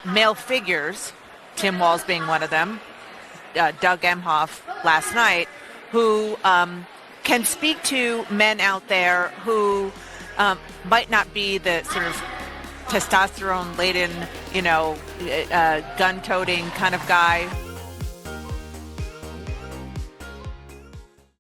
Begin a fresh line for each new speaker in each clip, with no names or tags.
male figures, Tim Walz being one of them, Doug Emhoff last night, who can speak to men out there who might not be the sort of testosterone-laden, gun-toting kind of guy.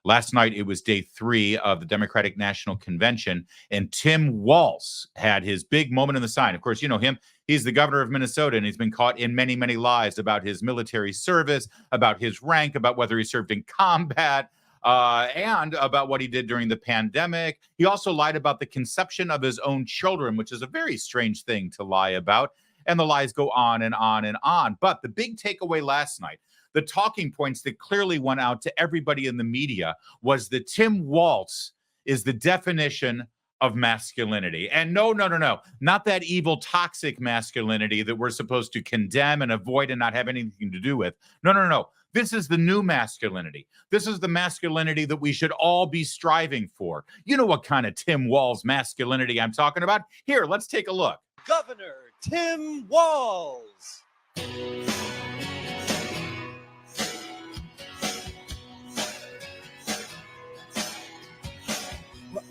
Last night, it was day 3 of the Democratic National Convention, and Tim Walz had his big moment in the sun. Of course, you know him. He's the governor of Minnesota, and he's been caught in many, many lies about his military service, about his rank, about whether he served in combat, and about what he did during the pandemic. He also lied about the conception of his own children, which is a very strange thing to lie about. And the lies go on and on and on. But the big takeaway last night, the talking points that clearly went out to everybody in the media, was that Tim Walz is the definition of masculinity. And no, not that evil, toxic masculinity that we're supposed to condemn and avoid and not have anything to do with. No. This is the new masculinity. This is the masculinity that we should all be striving for. You know what kind of Tim Walz masculinity I'm talking about? Here, let's take a look.
Governor Tim Walz.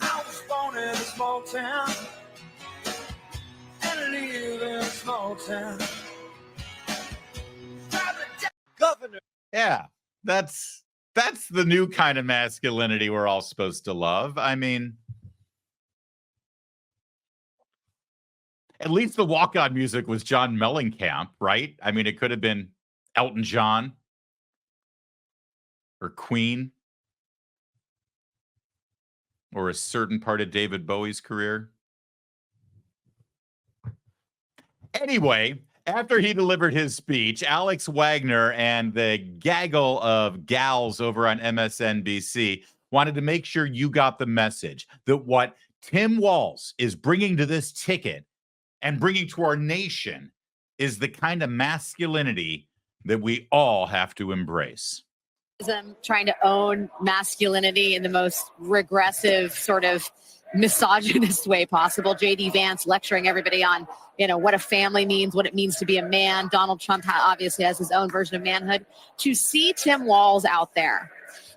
I was born in a small town and live in a small town.
Governor.
Yeah, that's the new kind of masculinity we're all supposed to love. I mean, at least the walk-on music was John Mellencamp, right? I mean, it could have been Elton John or Queen or a certain part of David Bowie's career. Anyway, after he delivered his speech, Alex Wagner and the gaggle of gals over on MSNBC wanted to make sure you got the message that what Tim Walz is bringing to this ticket and bringing to our nation is the kind of masculinity that we all have to embrace.
Trying to own masculinity in the most regressive, sort of misogynist way possible. J.D. Vance lecturing everybody on, what a family means, what it means to be a man. Donald Trump obviously has his own version of manhood. To see Tim Walz out there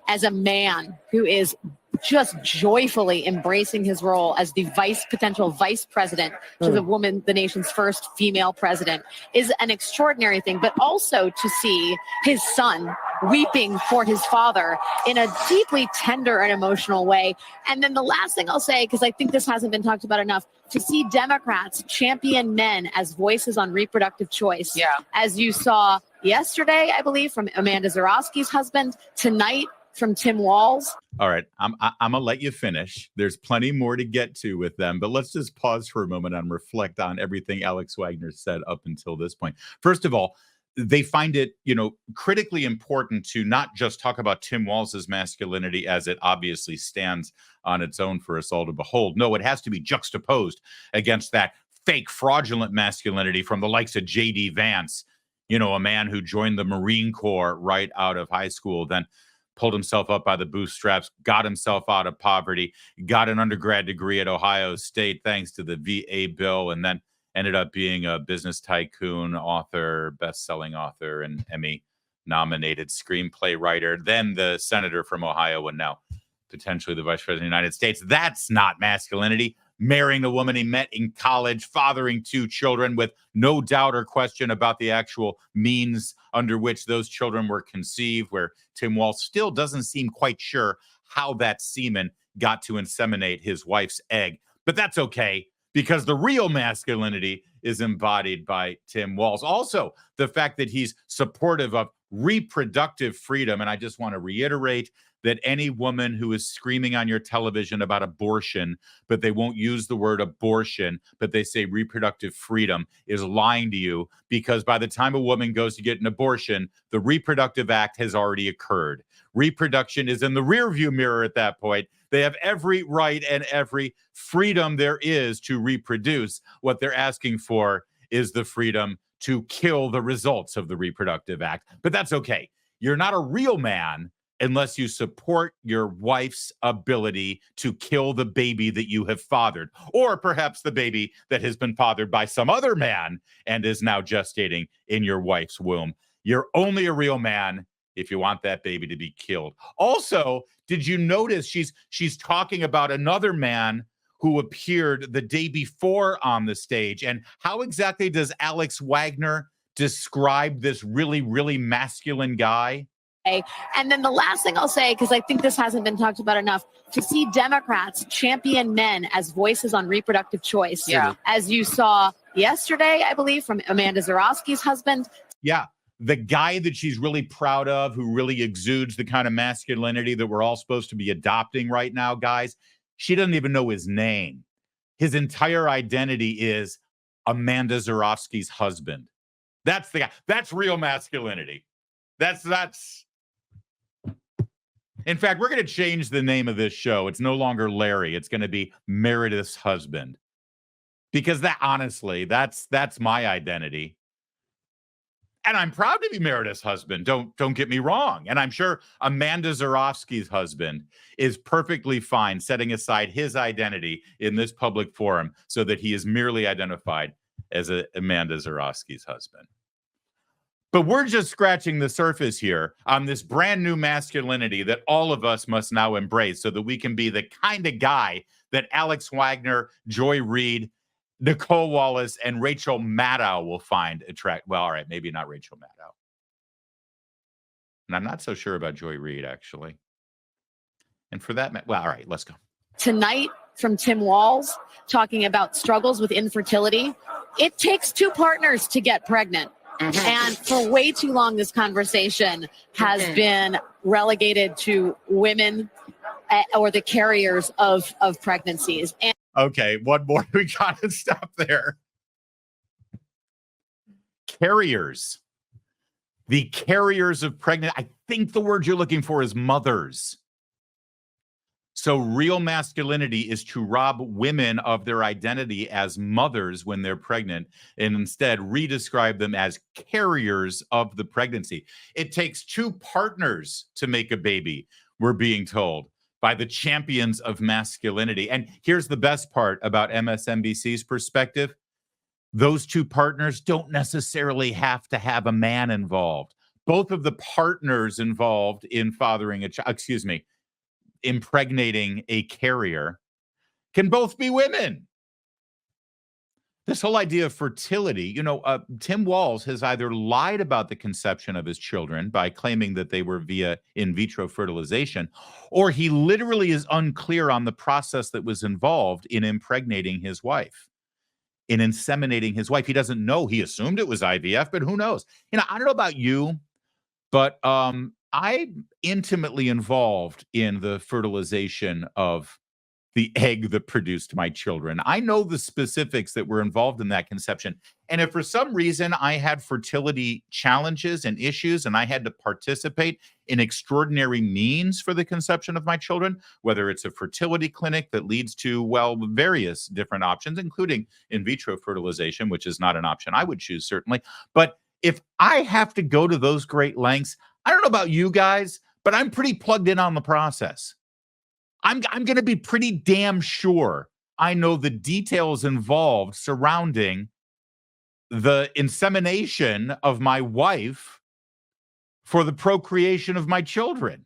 as a man who is just joyfully embracing his role as the potential vice president to the woman, the nation's first female president, is an extraordinary thing. But also to see his son weeping for his father in a deeply tender and emotional way. And then the last thing I'll say, because I think this hasn't been talked about enough, to see Democrats champion men as voices on reproductive choice.
Yeah.
As you saw yesterday, I believe, from Amanda Zarowski's husband, tonight from Tim Walz.
All right, I'm going to let you finish. There's plenty more to get to with them, but let's just pause for a moment and reflect on everything Alex Wagner said up until this point. First of all, they find it, critically important to not just talk about Tim Walz's masculinity as it obviously stands on its own for us all to behold. No, it has to be juxtaposed against that fake, fraudulent masculinity from the likes of J.D. Vance, a man who joined the Marine Corps right out of high school, then pulled himself up by the bootstraps, got himself out of poverty, got an undergrad degree at Ohio State thanks to the VA bill, and then ended up being a business tycoon, author, best-selling author, and Emmy-nominated screenplay writer, then the senator from Ohio, and now potentially the vice president of the United States. That's not masculinity. Marrying a woman he met in college, fathering 2 children with no doubt or question about the actual means under which those children were conceived, where Tim Walz still doesn't seem quite sure how that semen got to inseminate his wife's egg. But that's okay, because the real masculinity is embodied by Tim Walz. Also, the fact that he's supportive of reproductive freedom. And I just want to reiterate that any woman who is screaming on your television about abortion, but they won't use the word abortion, but they say reproductive freedom, is lying to you, because by the time a woman goes to get an abortion, the reproductive act has already occurred. Reproduction is in the rearview mirror at that point. They have every right and every freedom there is to reproduce. What they're asking for is the freedom to kill the results of the reproductive act. But that's okay. You're not a real man unless you support your wife's ability to kill the baby that you have fathered, or perhaps the baby that has been fathered by some other man and is now gestating in your wife's womb. You're only a real man if you want that baby to be killed. Also, did you notice she's talking about another man who appeared the day before on the stage? And how exactly does Alex Wagner describe this really, really masculine guy?
And then the last thing I'll say, because I think this hasn't been talked about enough, to see Democrats champion men as voices on reproductive choice, as you saw yesterday, I believe, from Amanda Zarofsky's husband.
Yeah. The guy that she's really proud of, who really exudes the kind of masculinity that we're all supposed to be adopting right now, guys, she doesn't even know his name. His entire identity is Amanda Zarofsky's husband. That's the guy. That's real masculinity. That's. In fact, we're going to change the name of this show. It's no longer Larry. It's going to be Meredith's husband. Because that, honestly, that's my identity. And I'm proud to be Meredith's husband. Don't get me wrong. And I'm sure Amanda Zarofsky's husband is perfectly fine setting aside his identity in this public forum so that he is merely identified as Amanda Zarofsky's husband. But we're just scratching the surface here on this brand new masculinity that all of us must now embrace so that we can be the kind of guy that Alex Wagner, Joy Reid, Nicole Wallace, and Rachel Maddow will find attractive. Well, all right, maybe not Rachel Maddow. And I'm not so sure about Joy Reid, actually. And for that, well, all right, let's go.
Tonight from Tim Walz, talking about struggles with infertility. It takes two partners to get pregnant. And for way too long, this conversation has been relegated to women or the carriers of pregnancies. And
okay, one more. We got to stop there. Carriers. The carriers of pregnant. I think the word you're looking for is mothers. So real masculinity is to rob women of their identity as mothers when they're pregnant and instead redescribe them as carriers of the pregnancy. It takes two partners to make a baby, we're being told, by the champions of masculinity. And here's the best part about MSNBC's perspective. Those two partners don't necessarily have to have a man involved. Both of the partners involved in fathering a child, impregnating a carrier can both be women. This whole idea of fertility, Tim Walz has either lied about the conception of his children by claiming that they were via in vitro fertilization, or he literally is unclear on the process that was involved in impregnating his wife, in inseminating his wife. He doesn't know. He assumed it was IVF, but who knows? I don't know about you, but I'm intimately involved in the fertilization of the egg that produced my children. I know the specifics that were involved in that conception. And if for some reason I had fertility challenges and issues and I had to participate in extraordinary means for the conception of my children, whether it's a fertility clinic that leads to, various different options, including in vitro fertilization, which is not an option I would choose, certainly. But if I have to go to those great lengths, I don't know about you guys, but I'm pretty plugged in on the process. I'm going to be pretty damn sure I know the details involved surrounding the insemination of my wife for the procreation of my children.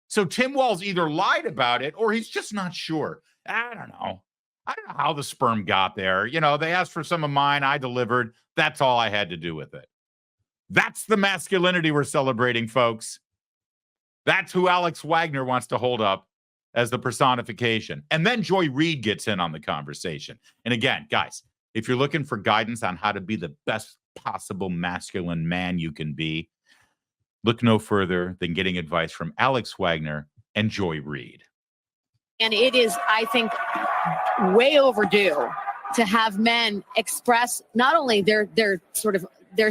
So Tim Walz either lied about it or he's just not sure. I don't know how the sperm got there. They asked for some of mine. I delivered. That's all I had to do with it. That's the masculinity we're celebrating, folks. That's who Alex Wagner wants to hold up as the personification. And then Joy Reid gets in on the conversation. And again, guys, if you're looking for guidance on how to be the best possible masculine man you can be, look no further than getting advice from Alex Wagner and Joy Reid.
And it is, I think, way overdue to have men express not only their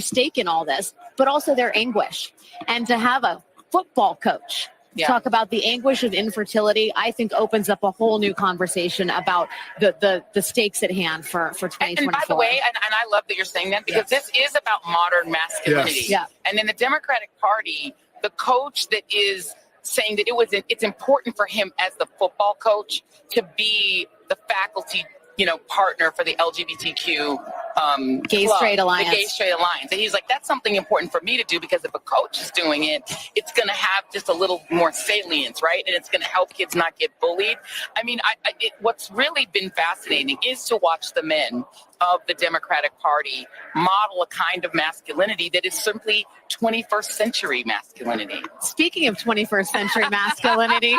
stake in all this, but also their anguish. And to have a football coach talk about the anguish of infertility, I think opens up a whole new conversation about the stakes at hand for 2024.
And by the way, and I love that you're saying that, because this is about modern masculinity.
Yes.
And in the Democratic Party, the coach that is saying that it's important for him as the football coach to be the faculty, partner for the LGBTQ
Gay
club,
Straight Alliance.
The Gay Straight Alliance. And he's like, that's something important for me to do, because if a coach is doing it, it's going to have just a little more salience, right? And it's going to help kids not get bullied. I mean, what's really been fascinating is to watch the men of the Democratic Party model a kind of masculinity that is simply 21st century masculinity.
Speaking of 21st century masculinity,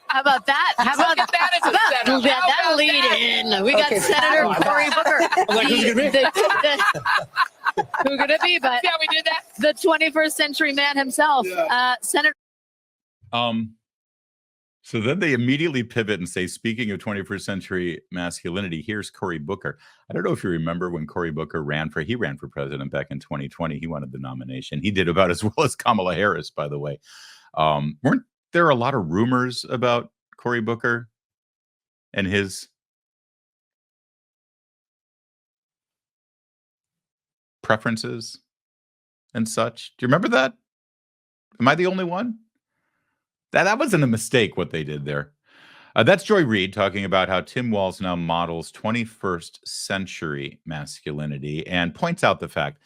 how about that? How about
that as a setup?
That'll lead in. We got Senator Cory Booker.
Like, who's it gonna be?
Who could it be? But
See how we did that?
the 21st century man himself, Senator.
So then they immediately pivot and say, speaking of 21st century masculinity, here's Cory Booker. I don't know if you remember when Cory Booker ran for president back in 2020. He wanted the nomination. He did about as well as Kamala Harris, by the way. Weren't there a lot of rumors about Cory Booker and his preferences and such? Do you remember that? Am I the only one? That wasn't a mistake, what they did there. That's Joy Reid talking about how Tim Walz now models 21st century masculinity and points out the fact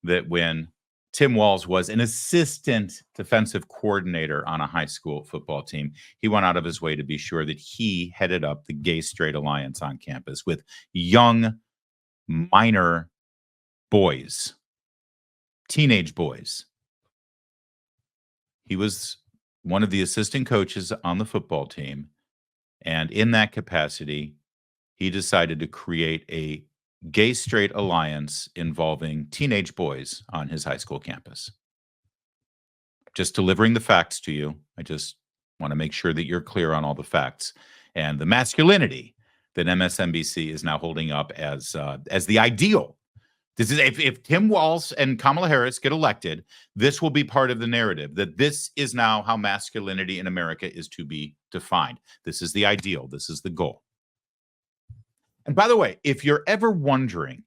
that when Tim Walz was an assistant defensive coordinator on a high school football team, he went out of his way to be sure that he headed up the Gay Straight Alliance on campus with young, minor boys, teenage boys. He was one of the assistant coaches on the football team. And in that capacity, he decided to create a gay straight alliance involving teenage boys on his high school campus. Just delivering the facts to you. I just want to make sure that you're clear on all the facts and the masculinity that MSNBC is now holding up as the ideal. This is if Tim Walz and Kamala Harris get elected, this will be part of the narrative that this is now how masculinity in America is to be defined. This is the ideal. This is the goal. And by the way, if you're ever wondering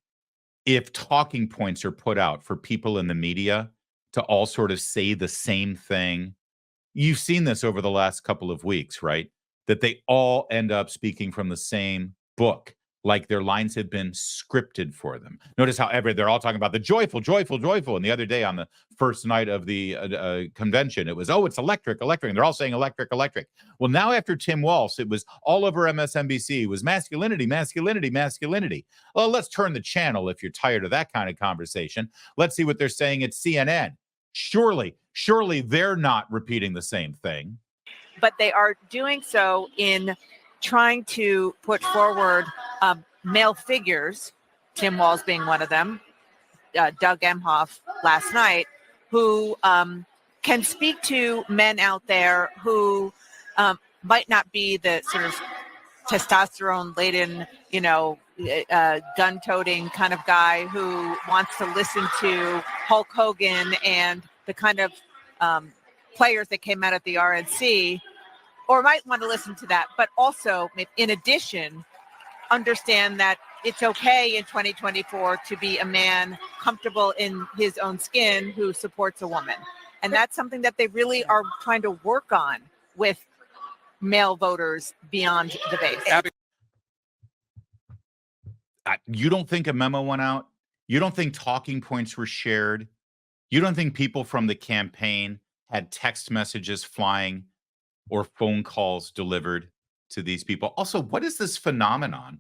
if talking points are put out for people in the media to all sort of say the same thing, you've seen this over the last couple of weeks, right? That they all end up speaking from the same book, like their lines have been scripted for them. Notice how they're all talking about the joyful, joyful, joyful. And the other day on the first night of the convention, it was, it's electric, electric. And they're all saying electric, electric. Well, now after Tim Walz, it was all over MSNBC. It was masculinity, masculinity, masculinity. Well, let's turn the channel if you're tired of that kind of conversation. Let's see what they're saying at CNN. Surely they're not repeating the same thing.
But they are doing so in trying to put forward male figures, Tim Walz being one of them, Doug Emhoff last night, who can speak to men out there who might not be the sort of testosterone-laden, gun-toting kind of guy who wants to listen to Hulk Hogan and the kind of players that came out at the RNC, or might want to listen to that, but also, in addition, understand that it's okay in 2024 to be a man comfortable in his own skin who supports a woman. And that's something that they really are trying to work on with male voters beyond the base.
You don't think a memo went out? You don't think talking points were shared? You don't think people from the campaign had text messages flying or phone calls delivered to these people? Also, what is this phenomenon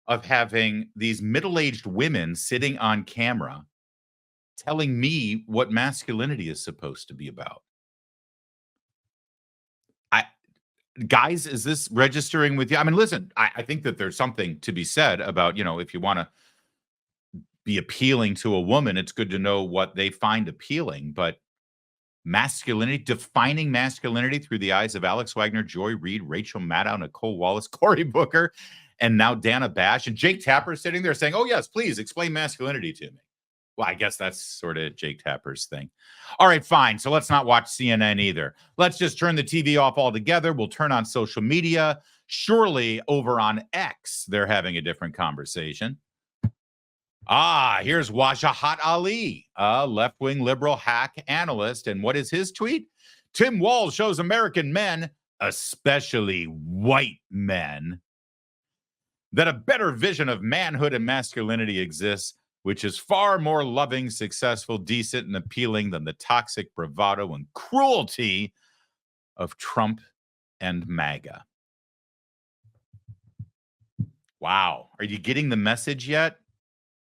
of having these middle-aged women sitting on camera telling me what masculinity is supposed to be about? Guys, is this registering with you? I mean, listen, I think that there's something to be said about, if you want to be appealing to a woman, it's good to know what they find appealing. But masculinity, defining masculinity through the eyes of Alex Wagner, Joy Reid, Rachel Maddow, Nicole Wallace, Cory Booker, and now Dana Bash, and Jake Tapper sitting there saying, oh, yes, please explain masculinity to me. Well, I guess that's sort of Jake Tapper's thing. All right, fine. So let's not watch CNN either. Let's just turn the TV off altogether. We'll turn on social media. Surely over on X, they're having a different conversation. Here's Wajahat Ali, a left-wing liberal hack analyst. And what is his tweet? Tim Walz shows American men, especially white men, that a better vision of manhood and masculinity exists, which is far more loving, successful, decent, and appealing than the toxic bravado and cruelty of Trump and MAGA. Wow. Are you getting the message yet?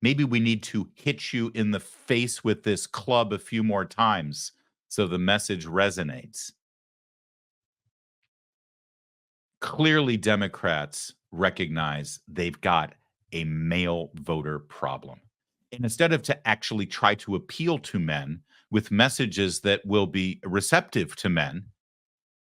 Maybe we need to hit you in the face with this club a few more times so the message resonates. Clearly, Democrats recognize they've got a male voter problem. And instead of to actually try to appeal to men with messages that will be receptive to men,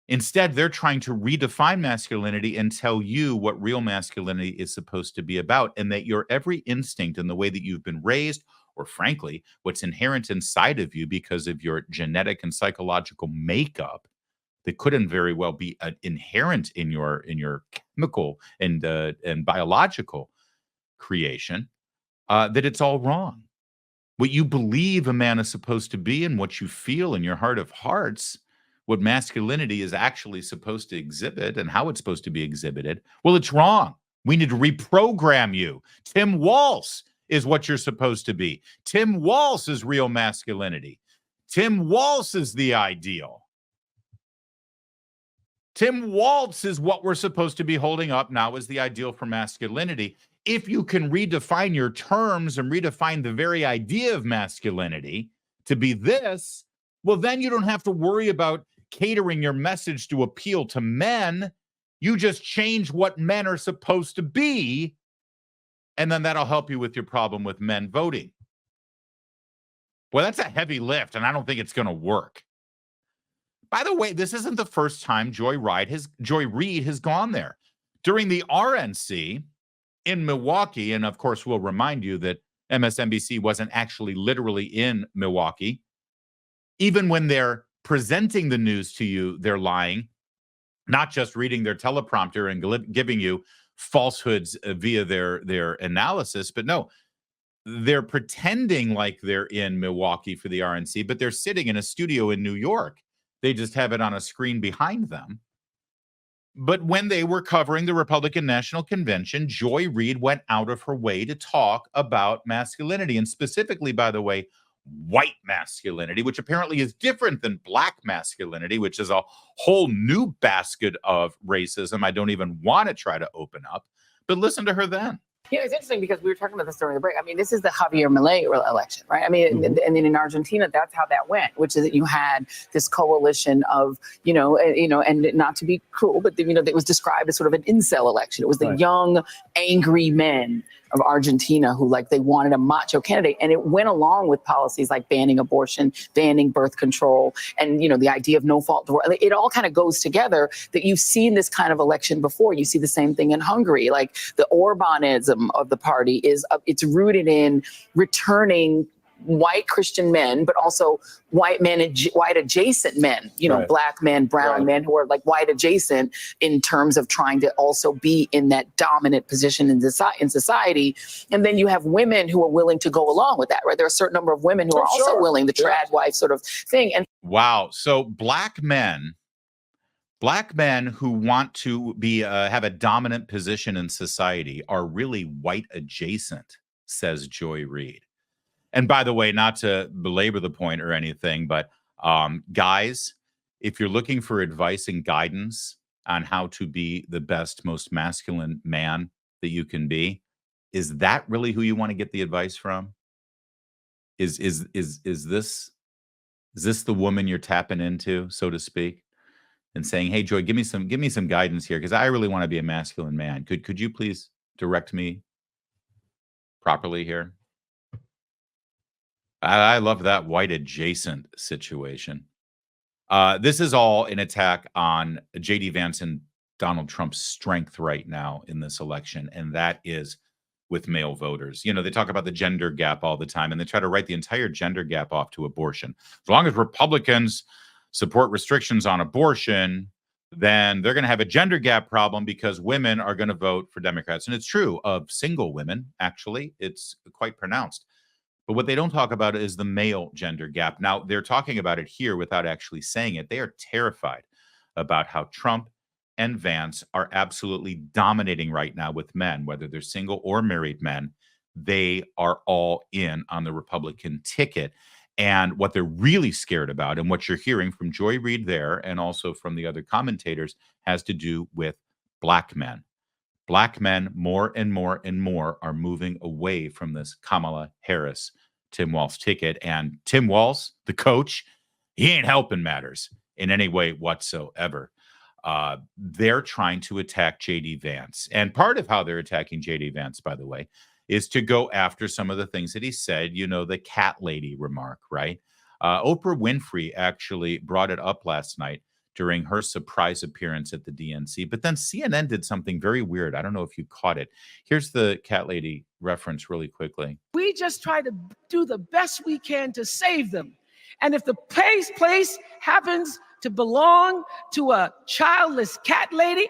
instead, they're trying to redefine masculinity and tell you what real masculinity is supposed to be about, and that your every instinct and the way that you've been raised, or frankly, what's inherent inside of you because of your genetic and psychological makeup, that couldn't very well be inherent in your chemical and biological creation, that it's all wrong. What you believe a man is supposed to be and what you feel in your heart of hearts, what masculinity is actually supposed to exhibit and how it's supposed to be exhibited, well, it's wrong. We need to reprogram you. Tim Walz is what you're supposed to be. Tim Walz is real masculinity. Tim Walz is the ideal. Tim Walz is what we're supposed to be holding up now as the ideal for masculinity. If you can redefine your terms and redefine the very idea of masculinity to be this, well, then you don't have to worry about catering your message to appeal to men. You just change what men are supposed to be, and then that'll help you with your problem with men voting. Well, that's a heavy lift, and I don't think it's going to work. By the way, this isn't the first time Joy Reid has gone there. During the RNC in Milwaukee, and of course, we'll remind you that MSNBC wasn't actually literally in Milwaukee. Even when they're presenting the news to you, they're lying, not just reading their teleprompter and giving you falsehoods via their analysis, but no, they're pretending like they're in Milwaukee for the RNC, but they're sitting in a studio in New York. They just have it on a screen behind them. But when they were covering the Republican National Convention, Joy Reid went out of her way to talk about masculinity, and specifically, by the way, white masculinity, which apparently is different than black masculinity, which is a whole new basket of racism I don't even want to try to open up. But listen to her then.
You know, it's interesting because we were talking about this during the break. I mean, this is the Javier Milei election, right? I mean, and then in Argentina, that's how that went, which is that you had this coalition of, and not to be cruel, but, it was described as sort of an incel election. It was the young, angry men of Argentina who they wanted a macho candidate. And it went along with policies like banning abortion, banning birth control, and, the idea of no fault divorce. It all kind of goes together that you've seen this kind of election before. You see the same thing in Hungary. Like the Orbanism of the party it's rooted in returning white Christian men, but also white men and white adjacent men, right. Black men, brown men who are white adjacent in terms of trying to also be in that dominant position in society. And then you have women who are willing to go along with that, right? There are a certain number of women who are also willing, the trad wife sort of thing. And
wow. So black men who want to be have a dominant position in society are really white adjacent, says Joy Reid. And by the way, not to belabor the point or anything, but guys, if you're looking for advice and guidance on how to be the best, most masculine man that you can be, is that really who you want to get the advice from? Is this the woman you're tapping into, so to speak, and saying, "Hey, Joy, give me some guidance here, because I really want to be a masculine man. Could you please direct me properly here?" I love that white adjacent situation. This is all an attack on J.D. Vance and Donald Trump's strength right now in this election, and that is with male voters. They talk about the gender gap all the time, and they try to write the entire gender gap off to abortion. As long as Republicans support restrictions on abortion, then they're going to have a gender gap problem because women are going to vote for Democrats. And it's true of single women, actually. It's quite pronounced. But what they don't talk about is the male gender gap. Now, they're talking about it here without actually saying it. They are terrified about how Trump and Vance are absolutely dominating right now with men, whether they're single or married men. They are all in on the Republican ticket. And what they're really scared about, and what you're hearing from Joy Reid there and also from the other commentators, has to do with black men. Black men, more and more and more, are moving away from this Kamala Harris, Tim Walz ticket. And Tim Walz, the coach, he ain't helping matters in any way whatsoever. They're trying to attack J.D. Vance. And part of how they're attacking J.D. Vance, by the way, is to go after some of the things that he said, the cat lady remark, right? Oprah Winfrey actually brought it up last night during her surprise appearance at the DNC. But then CNN did something very weird. I don't know if you caught it. Here's the cat lady reference really quickly.
We just try to do the best we can to save them. And if the place happens to belong to a childless cat lady,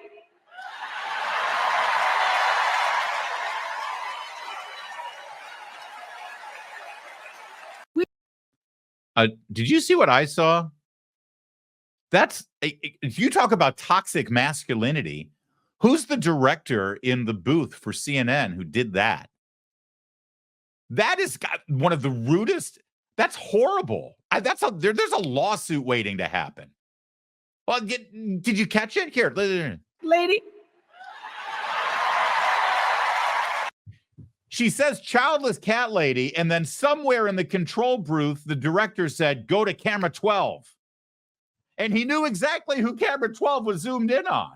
did you see what I saw? That's, if you talk about toxic masculinity, who's the director in the booth for CNN who did that? That is one of the rudest. That's horrible. There's a lawsuit waiting to happen. Well, did you catch it? Here,
lady.
She says childless cat lady, and then somewhere in the control booth, the director said, go to camera 12. And he knew exactly who camera 12 was zoomed in on.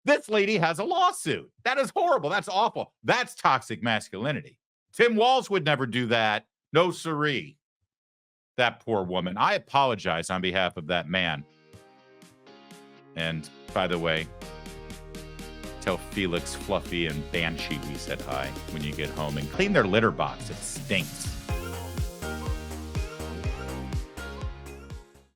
This lady has a lawsuit. That is horrible. That's awful. That's toxic masculinity. Tim Walz would never do that. No siree. That poor woman. I apologize on behalf of that man. And by the way, tell Felix, Fluffy, and Banshee we said hi when you get home, and clean their litter box. It stinks.